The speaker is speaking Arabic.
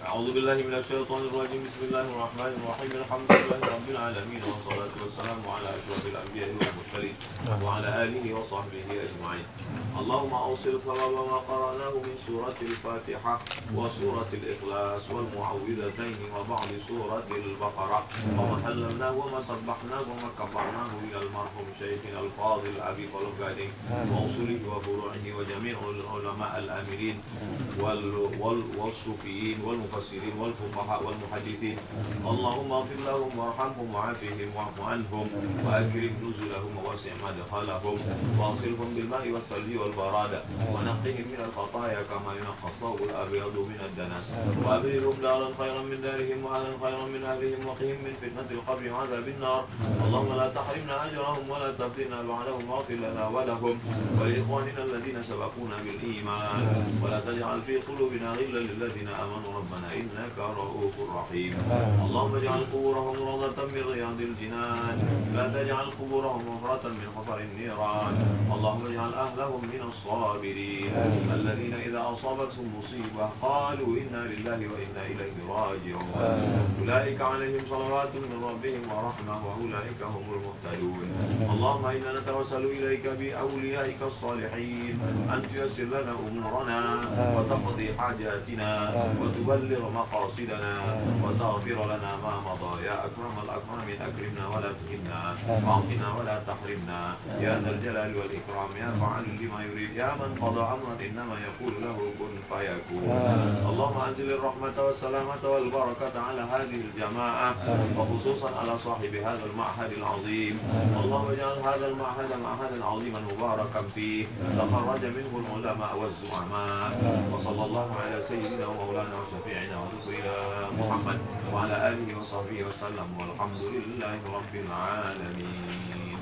أعوذ بالله من الشيطان الرجيم. بسم الله الرحمن الرحيم. الحمد لله رب العالمين، والصلاة والسلام على أشرف الأنبياء والمرسلين وعلى آله وصحبه أجمعين. اللهم أوصل ثواب ما قرأناه من سورة الفاتحة وسورة الإخلاص والمعوذتين وبعض سورة البقرة وما حللناه وما سبحناه وما كبرناه إلى المرحوم شيخنا الفاضل أبي فلوكادي وأصوله وفروعه وجميع العلماء الآمرين والصوفيين والمفسرين والفقهاء والمحدثين. اللهم اغفر لهم وارحمهم وعافهم واعف عنهم وأكرم نزلهم ووسع مدخلهم واغسلهم بالماء والثلج والبراد ونقهم من الخطايا كما ينقى الثوب الأبيض من الدنس وأبدلهم دارا خيرا من دارهم وأهلا خيرا من أهلهم وقهم من فتنة القبر وعذاب النار. اللهم لا تحرمنا أجرهم ولا تفتنا بعدهم واغفر لنا ولهم ولإخواننا الذين سبقونا بالإيمان ولا تجعل في قلوبنا غلا للذين آمنوا ربنا إنك رؤوف رحيم. اللهم اجعل قبورهم روضة من رياض الجنان لا تجعل قبورهم حفرة من حفر النيران. اللهم اجعل أهلهم من الصابرين الذين إذا أصابتهم مصيبة قالوا إنا لله وإنا إليه راجعون. أولئك عليهم صلوات من ربهم ورحمة وأولئك هم المهتدون. اللهم إنا نتوسل إليك بأوليائك الصالحين أن تيسر لنا أمورنا وتقضي حاجاتنا وتبلغ مقاصدنا وتغفر لنا ما مضى. يا أكرم الأكرمين أكرمنا ولا تهنا واعطنا ولا تحرمنا يا ذا الجلال والإكرام يا فعال لما يريد يا من قضى أمرا إنما يقول له كن فيكون. اللهم أنزل الرحمة والسلامة والبركة على هذه الجماعة وخصوصا على صاحب هذا المعهد العظيم. اللهم اجعل هذا المعهد معهدا عظيما مباركا فيه تخرج منه العلماء والزعماء. وصلى الله على سيدنا ومولانا وشفيعنا ودخلنا محمد وعلى آله وصحبه وسلم والحمد لله رب العالمين.